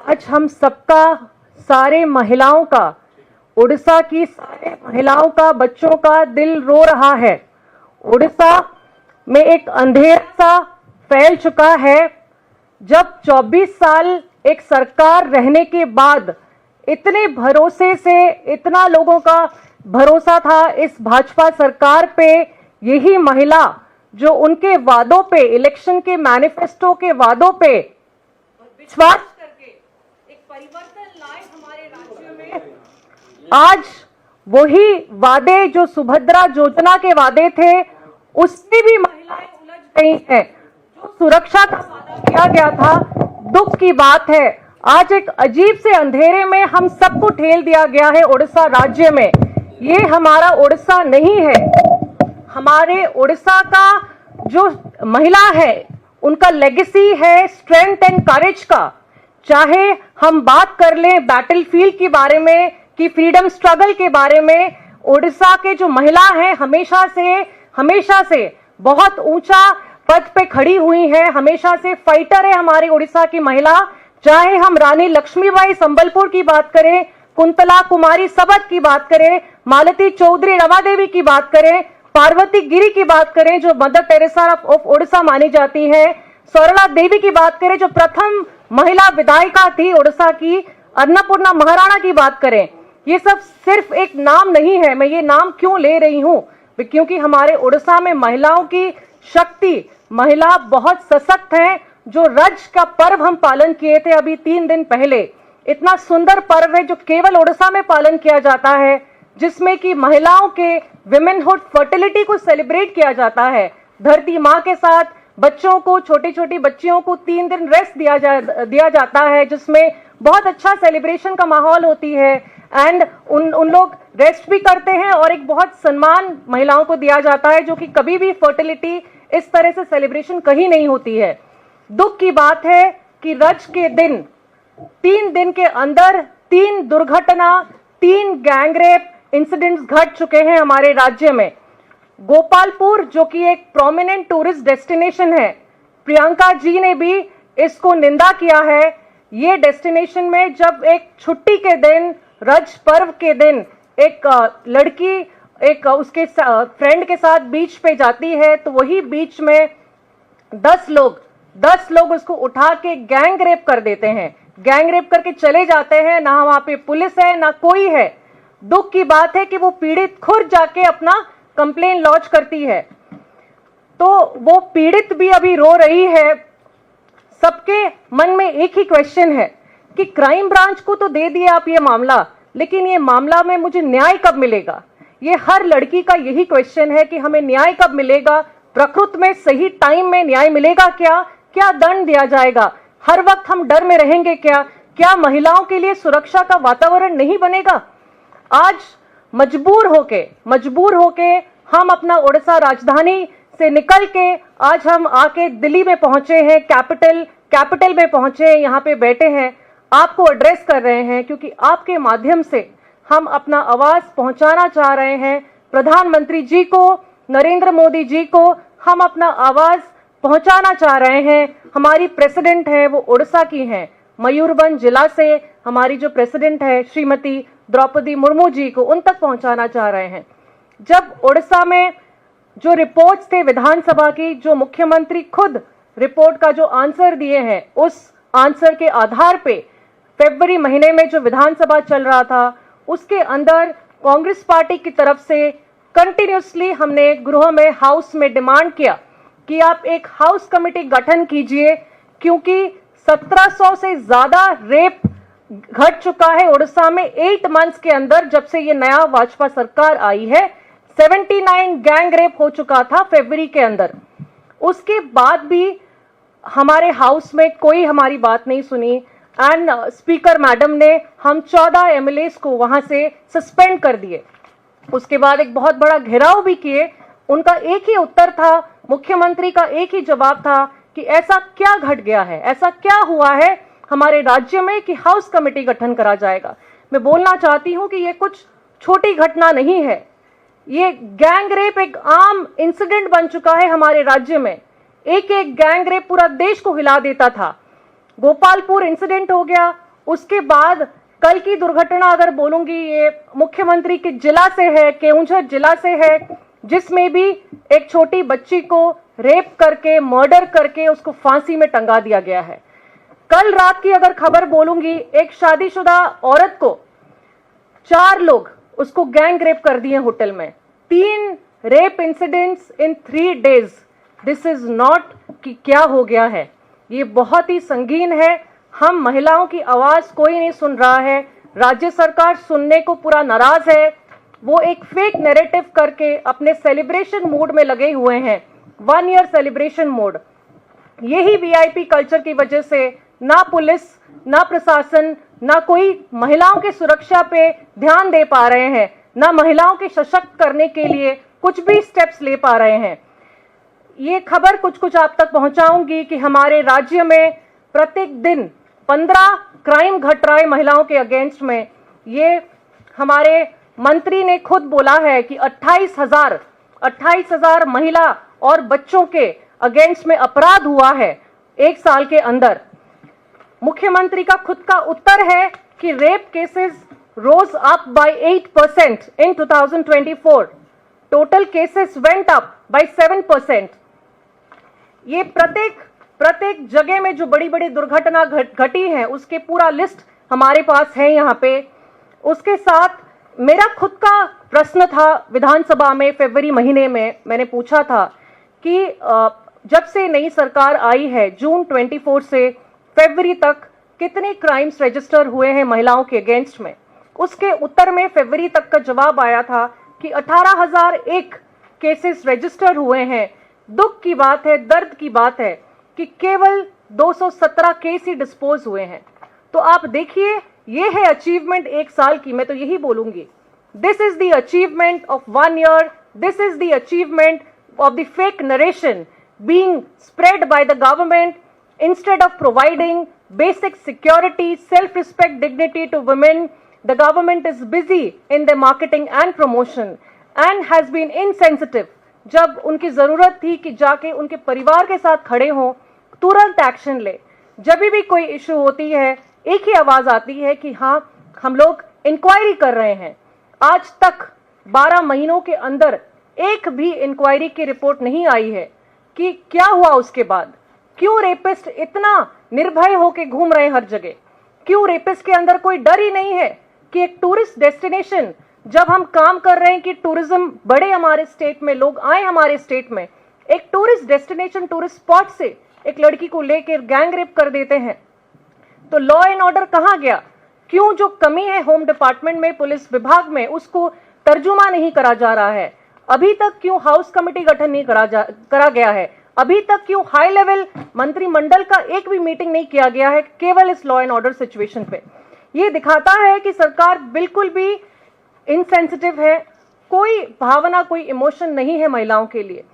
आज हम सबका, सारे महिलाओं का, उड़ीसा की सारे महिलाओं का, बच्चों का दिल रो रहा है। उड़ीसा में एक अंधेरा सा फैल चुका है। जब 24 साल एक सरकार रहने के बाद इतने भरोसे से, इतना लोगों का भरोसा था इस भाजपा सरकार पे, यही महिला जो उनके वादों पे, इलेक्शन के मैनिफेस्टो के वादों पे विश्वास करके एक परिवर्तन लाए हमारे राज्य में, आज वही वादे जो सुभद्रा योजना के वादे थे, उससे भी महिलाएं उलझ गई हैं। जो सुरक्षा का वादा किया गया था, दुख की बात है, आज एक अजीब से अंधेरे में हम सबको ठेल दिया गया है उड़ीसा राज्य में। ये हमारा उड़ीसा नहीं है। हमारे उड़ीसा का जो महिला है, उनका लेगेसी है स्ट्रेंथ एंड करेज का। चाहे हम बात कर लें बैटलफील्ड के बारे में कि फ्रीडम स्ट्रगल के बारे में, उड़ीसा के जो महिला हैं हमेशा से बहुत ऊंचा पद पे खड़ी हुई है, हमेशा से फाइटर है हमारी उड़ीसा की महिला। चाहे हम रानी लक्ष्मीबाई संबलपुर की बात करें, कुंतला कुमारी सबत की बात करें, मालती चौधरी रवा देवी की बात करें, पार्वती गिरी की बात करें जो मदर टेरेसा ऑफ उड़ीसा मानी जाती है, सरला देवी की बात करें जो प्रथम महिला विधायिका थी उड़ीसा की, अन्नपूर्णा महाराणा की बात करें, ये सब सिर्फ एक नाम नहीं है। मैं ये नाम क्यों ले रही हूं? क्योंकि हमारे उड़ीसा में महिलाओं की शक्ति, महिला बहुत सशक्त है। जो रज का पर्व हम पालन किए थे अभी 3 दिन पहले, इतना सुंदर पर्व है जो केवल उड़ीसा में पालन किया जाता है, जिसमें कि महिलाओं के विमेनहुड फर्टिलिटी को सेलिब्रेट किया जाता है। धरती माँ के साथ बच्चों को, छोटी छोटी बच्चियों को 3 दिन रेस्ट दिया जाता है, जिसमें बहुत अच्छा सेलिब्रेशन का माहौल होती है। एंड उन लोग रेस्ट भी करते हैं और एक बहुत सम्मान महिलाओं को दिया जाता है, जो कि कभी भी फर्टिलिटी इस तरह से सेलिब्रेशन कहीं नहीं होती है। दुख की बात है कि रज के दिन 3 दिन के अंदर 3 दुर्घटना, 3 गैंगरेप इंसिडेंट्स घट चुके हैं हमारे राज्य में। गोपालपुर जो कि एक प्रोमिनेंट टूरिस्ट डेस्टिनेशन है, प्रियंका जी ने भी इसको निंदा किया है। ये डेस्टिनेशन में जब एक छुट्टी के दिन, रज पर्व के दिन, एक लड़की एक उसके फ्रेंड के साथ बीच पे जाती है, तो वही बीच में 10 लोग उसको उठा के गैंग रेप कर देते हैं, गैंग रेप करके चले जाते हैं। ना वहां पे पुलिस है ना कोई है। दुख की बात है कि वो पीड़ित खुद जाके अपना कंप्लेन लॉन्च करती है, तो वो पीड़ित भी अभी रो रही है। सबके मन में एक ही क्वेश्चन है कि क्राइम ब्रांच को तो दे दिया आप ये मामला, लेकिन ये मामला में मुझे न्याय कब मिलेगा? ये हर लड़की का यही क्वेश्चन है कि हमें न्याय कब मिलेगा, प्रकृति में सही टाइम में न्याय मिलेगा क्या, क्या दंड दिया जाएगा, हर वक्त हम डर में रहेंगे क्या महिलाओं के लिए सुरक्षा का वातावरण नहीं बनेगा? आज मजबूर होके हम अपना उड़ीसा राजधानी से निकल के आज हम आके दिल्ली में पहुंचे हैं, कैपिटल में पहुंचे हैं, यहाँ पे बैठे हैं, आपको एड्रेस कर रहे हैं, क्योंकि आपके माध्यम से हम अपना आवाज पहुंचाना चाह रहे हैं प्रधानमंत्री जी को, नरेंद्र मोदी जी को हम अपना आवाज पहुंचाना चाह रहे हैं। हमारी प्रेसिडेंट है वो उड़ीसा की हैं, मयूरभंज जिला से हमारी जो प्रेसिडेंट है श्रीमती द्रौपदी मुर्मू जी को, उन तक पहुंचाना चाह रहे हैं। जब उड़ीसा में जो रिपोर्ट्स थे विधानसभा की, जो मुख्यमंत्री खुद रिपोर्ट का जो आंसर दिए हैं, उस आंसर के आधार पे फरवरी महीने में जो विधानसभा चल रहा था, उसके अंदर कांग्रेस पार्टी की तरफ से कंटिन्यूसली हमने गृह में, हाउस में डिमांड किया कि आप एक हाउस कमेटी गठन कीजिए, क्योंकि 1700 से ज्यादा रेप घट चुका है उड़ीसा में 8 मंथ्स के अंदर। जब से ये नया भाजपा सरकार आई है 79 गैंग रेप हो चुका था फरवरी के अंदर। उसके बाद भी हमारे हाउस में कोई हमारी बात नहीं सुनी एंड स्पीकर मैडम ने हम 14 एमएलएस को वहां से सस्पेंड कर दिए। उसके बाद एक बहुत बड़ा घेराव भी किए। उनका एक ही उत्तर था, मुख्यमंत्री का एक ही जवाब था कि ऐसा क्या घट गया है, ऐसा क्या हुआ है हमारे राज्य में कि हाउस कमेटी गठन करा जाएगा। मैं बोलना चाहती हूं कि ये कुछ छोटी घटना नहीं है, ये गैंग रेप एक आम इंसिडेंट बन चुका है हमारे राज्य में। एक एक गैंग रेप पूरा देश को हिला देता था। गोपालपुर इंसिडेंट हो गया, उसके बाद कल की दुर्घटना अगर बोलूंगी, ये मुख्यमंत्री के जिला से है, केओंझर जिला से है, जिसमें भी एक छोटी बच्ची को रेप करके, मर्डर करके उसको फांसी में टंगा दिया गया है। कल रात की अगर खबर बोलूंगी, एक शादीशुदा औरत को 4 लोग उसको गैंग रेप कर दिए होटल में। 3 rape incidents in 3 days। This is not कि क्या हो गया है, ये बहुत ही संगीन है। हम महिलाओं की आवाज कोई नहीं सुन रहा है, राज्य सरकार सुनने को पूरा नाराज है। वो एक फेक नैरेटिव करके अपने सेलिब्रेशन मूड में लगे हुए हैं, 1 year सेलिब्रेशन मोड। यही वीआईपी कल्चर की वजह से ना पुलिस, ना प्रशासन, ना कोई महिलाओं की सुरक्षा पे ध्यान दे पा रहे हैं, ना महिलाओं के सशक्त करने के लिए कुछ भी स्टेप्स ले पा रहे हैं। ये खबर कुछ कुछ आप तक पहुंचाऊंगी कि हमारे राज्य में प्रत्येक दिन 15 क्राइम घट रहा है महिलाओं के अगेंस्ट में। ये हमारे मंत्री ने खुद बोला है कि 28,000 महिला और बच्चों के अगेंस्ट में अपराध हुआ है 1 साल के अंदर। मुख्यमंत्री का खुद का उत्तर है कि rape cases rose up by 8% in 2024, total cases went up by 7%। ये प्रत्येक जगह में जो बड़ी बड़ी दुर्घटना घटी है उसके पूरा लिस्ट हमारे पास है यहाँ पे। उसके साथ मेरा खुद का प्रश्न था विधानसभा में फरवरी महीने में, मैंने पूछा था कि जब से नई सरकार आई है, जून 24 से फरवरी तक कितने क्राइम्स रजिस्टर हुए हैं महिलाओं के अगेंस्ट में। उसके उत्तर में फरवरी तक का जवाब आया था कि 18,001 केसेस रजिस्टर हुए हैं। दुख की बात है, दर्द की बात है कि केवल 217 केस ही डिस्पोज हुए हैं। तो आप देखिए, ये है अचीवमेंट 1 साल की। मैं तो यही बोलूंगी, this is the achievement of 1 year, this is the achievement of the fake narration being spread by the government instead of providing basic security, self-respect, dignity to women. The government is busy in their marketing and promotion and has been insensitive जब उनकी जरूरत थी कि जाके उनके परिवार के साथ खड़े हों, तुरंत एक्शन ले। जब भी कोई इशू होती है एक ही आवाज आती है कि हाँ हम लोग इंक्वायरी कर रहे हैं। आज तक 12 महीनों के अंदर एक भी इंक्वायरी की रिपोर्ट नहीं आई है कि क्या हुआ उसके बाद। क्यों रेपिस्ट इतना निर्भय होकर घूम रहे हर जगह? क्यों रेपिस्ट के अंदर कोई डर ही नहीं है कि एक टूरिस्ट डेस्टिनेशन, जब हम काम कर रहे हैं कि टूरिज्म बढ़े हमारे स्टेट में, लोग आए हमारे स्टेट में, एक टूरिस्ट डेस्टिनेशन, टूरिस्ट स्पॉट से एक लड़की को लेकर गैंग रेप कर देते हैं, तो लॉ एंड ऑर्डर कहाँ गया? क्यों जो कमी है होम डिपार्टमेंट में, पुलिस विभाग में, उसको तर्जुमा नहीं करा जा रहा है? अभी तक क्यों हाउस कमेटी गठन नहीं करा गया है? अभी तक क्यों हाई लेवल मंत्रिमंडल का एक भी मीटिंग नहीं किया गया है केवल इस लॉ एंड ऑर्डर सिचुएशन पे? ये दिखाता है कि सरकार बिल्कुल भी इनसेंसिटिव है, कोई भावना, कोई इमोशन नहीं है महिलाओं के लिए।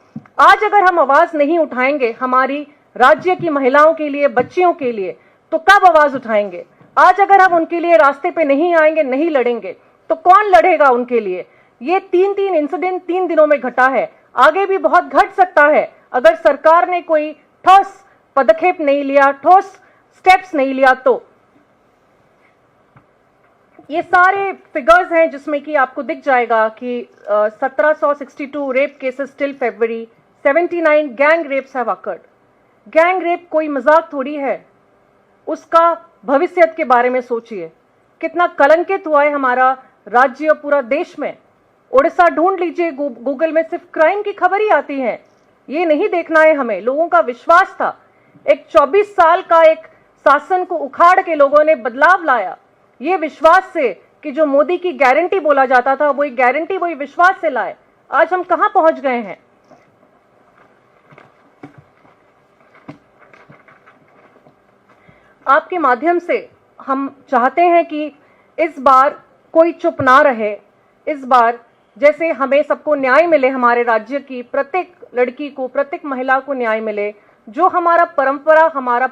आज अगर हम आवाज नहीं उठाएंगे हमारी राज्य की महिलाओं के लिए, बच्चियों के लिए, तो कब आवाज उठाएंगे? आज अगर हम उनके लिए रास्ते पे नहीं आएंगे, नहीं लड़ेंगे, तो कौन लड़ेगा उनके लिए? ये 3 इंसिडेंट 3 दिनों में घटा है, आगे भी बहुत घट सकता है अगर सरकार ने कोई ठोस पदक्षेप नहीं लिया, ठोस स्टेप्स नहीं लिया। तो ये सारे फिगर्स हैं जिसमें कि आपको दिख जाएगा कि 1762 rape cases till February, 79 gang rapes have occurred. Gang rape कोई मजाक थोड़ी है, उसका भविष्य के बारे में सोचिए। कितना कलंकित हुआ है हमारा राज्य, पूरा देश में। उड़ीसा ढूंढ लीजिए गूगल में, सिर्फ क्राइम की खबर ही आती है। ये नहीं देखना है हमें। लोगों का विश्वास था, एक 24 साल का एक शासन को उखाड़ के लोगों ने बदलाव लाया, ये विश्वास से कि जो मोदी की गारंटी बोला जाता था, वही गारंटी, वही विश्वास से लाए। आज हम कहां पहुंच गए हैं? आपके माध्यम से हम चाहते हैं कि इस बार कोई चुप ना रहे। इस बार जैसे हमें सबको न्याय मिले, हमारे राज्य की प्रत्येक लड़की को, प्रत्येक महिला को न्याय मिले। जो हमारा परंपरा, हमारा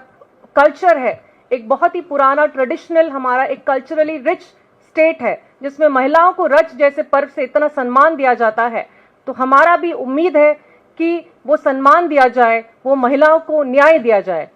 कल्चर है, एक बहुत ही पुराना ट्रेडिशनल, हमारा एक कल्चरली रिच स्टेट है जिसमें महिलाओं को रज जैसे पर्व से इतना सम्मान दिया जाता है। तो हमारा भी उम्मीद है कि वो सम्मान दिया जाए, वो महिलाओं को न्याय दिया जाए।